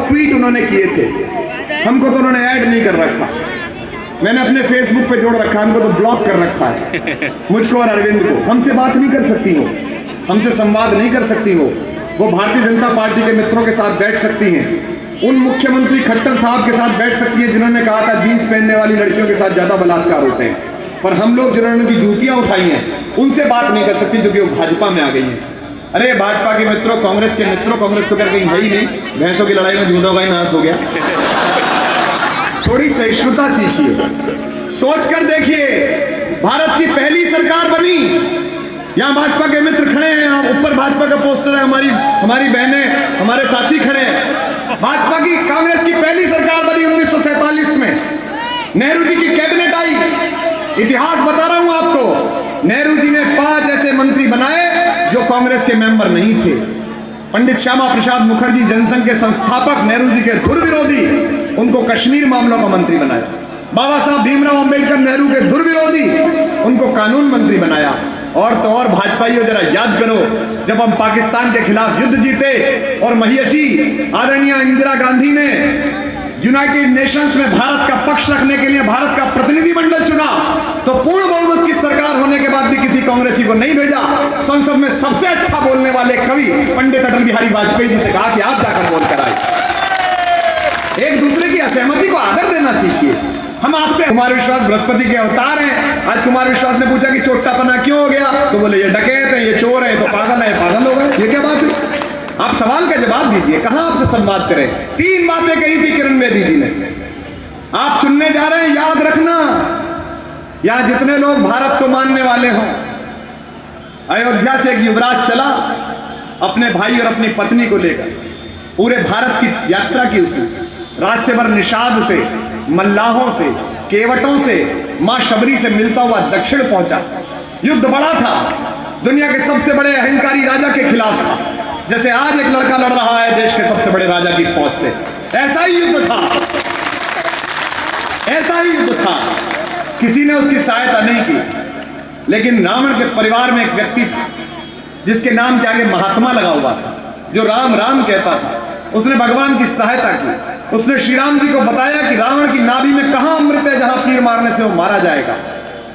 Tweet उन्होंने किए थे, हमको तो उन्होंने ऐड नहीं कर रखा, मैंने अपने फेसबुक पे जोड़ रखा, हमको तो ब्लॉक कर रखा है, मुझको और अरविंद को। हमसे बात नहीं कर सकती हो, हमसे संवाद नहीं कर सकती हो। वो भारतीय जनता पार्टी के मित्रों के साथ बैठ सकती हैं, उन मुख्यमंत्री खट्टर साहब के साथ बैठ सकती है जिन्होंने कहा था जीन्स पहनने वाली लड़कियों के साथ ज्यादा बलात्कार होते हैं, पर हम लोग जिन्होंने भी जूतियां उठाई हैं उनसे बात नहीं कर सकती, जो कि वो भाजपा में आ गई हैं। अरे भाजपा के मित्रों, कांग्रेस के मित्रों, कांग्रेस तो कर कहीं है ही नहीं, भैंसों की लड़ाई में जूतों का ही नाश हो गया। थोड़ी सहिष्णुता सीखिए, सोच कर देखिए, भारत की पहली सरकार बनी, यहाँ भाजपा के मित्र खड़े हैं, ऊपर भाजपा का पोस्टर है, हमारी बहनें, हमारे साथी खड़े हैं। भाजपा की, कांग्रेस की पहली सरकार बनी 1947 में, नेहरू जी की कैबिनेट आई। इतिहास बता रहा हूं आपको, नेहरू जी ने 5 ऐसे मंत्री बनाए जो कांग्रेस के मेंबर नहीं थे। पंडित श्यामा प्रसाद मुखर्जी, जनसंघ के संस्थापक, नेहरू जी के धुर विरोधी, उनको कश्मीर मामलों का मंत्री बनाया। बाबा साहब भीमराव अंबेडकर, नेहरू के धुर विरोधी, उनको कानून मंत्री बनाया। और तो और भाजपाइयों, जरा याद करो, जब हम पाकिस्तान के खिलाफ युद्ध जीते और महियसी आदरणीय इंदिरा गांधी ने यूनाइटेड नेशंस में भारत का पक्ष रखने के लिए भारत का प्रतिनिधिमंडल चुना, तो पूर्ण बहुमत की सरकार होने के बाद भी किसी कांग्रेसी को नहीं भेजा। संसद में सबसे अच्छा बोलने वाले कवि पंडित अटल बिहारी वाजपेयी जी से कहा कि आप जाकर बोलकर आए। एक दूसरे की असहमति को आदर देना सीखिए। हम आपसे, कुमार विश्वास बृहस्पति के अवतार हैं। आज कुमार विश्वास ने पूछा कि चोट्टापना क्यों हो गया, तो बोले ये डकैत है, ये चोर है, तो पागल है, पागल हो गए। ये क्या बात है? आप सवाल का जवाब दीजिए, कहां आपसे संवाद करें। 3 बातें कही थी किरण बेदी जी ने, आप चुनने जा रहे हैं, याद रखना, यहां जितने लोग भारत को मानने वाले हों, अयोध्या से एक युवराज चला अपने भाई और अपनी पत्नी को लेकर, पूरे भारत की यात्रा की उसने, रास्ते भर निषाद से, मल्लाहों से, केवटों से, मां शबरी से मिलता हुआ दक्षिण पहुंचा। युद्ध बड़ा था, दुनिया के सबसे बड़े अहंकारी राजा के खिलाफ था, जैसे आज एक लड़का लड़ रहा है देश के सबसे बड़े राजा की फौज से। ऐसा ही युद्ध था, ऐसा ही युद्ध था। किसी ने उसकी सहायता नहीं की, लेकिन रावण के परिवार में एक व्यक्ति था जिसके नाम के आगे महात्मा लगा हुआ था, जो राम राम कहता था। उसने भगवान की सहायता की। उसने श्री राम जी को बताया कि रावण की नाभि में कहां अमृत है जहां तीर मारने से वो मारा जाएगा।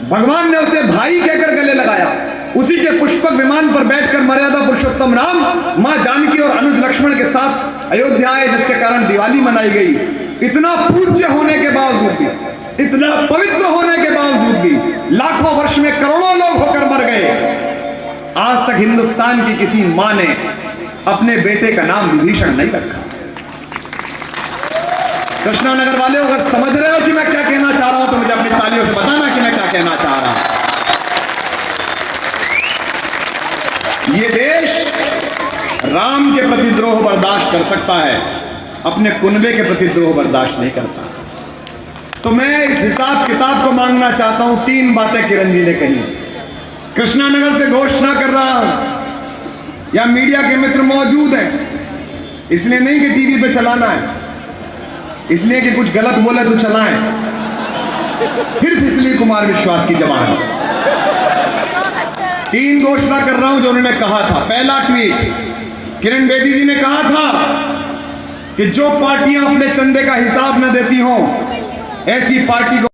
भगवान ने उसे भाई कहकर गले लगाया। उसी के पुष्पक विमान पर बैठकर मर्यादा पुरुषोत्तम राम मां जानकी और अनुज लक्ष्मण के साथ अयोध्या आए, जिसके कारण दिवाली मनाई गई। इतना पूज्य होने के बावजूद भी, इतना पवित्र होने के बावजूद भी लाखों वर्ष में करोड़ों लोग होकर मर गए। आज तक हिंदुस्तान की किसी मां ने अपने बेटे का नाम विभीषण नहीं रखा। कृष्णा नगर वाले, अगर समझ रहे हो कि मैं क्या कहना चाह रहा हूं तो मुझे अपनी तालियों से बताना कि मैं क्या कहना चाह रहा हूं। ये देश राम के प्रति द्रोह बर्दाश्त कर सकता है, अपने कुनबे के प्रति द्रोह बर्दाश्त नहीं करता। तो मैं इस हिसाब किताब को मांगना चाहता हूं। 3 बातें किरण जी ने कही। कृष्णा नगर से घोषणा कर रहा हूं, या मीडिया के मित्र मौजूद हैं, इसलिए नहीं कि टीवी पे चलाना है, इसलिए कि कुछ गलत बोले तो चलाएं, फिर फिसली कुमार विश्वास की जबान। 3 घोषणा कर रहा हूं जो उन्होंने कहा था। पहला ट्वीट, किरण बेदी जी ने कहा था कि जो पार्टियां अपने चंदे का हिसाब न देती हों, ऐसी पार्टी को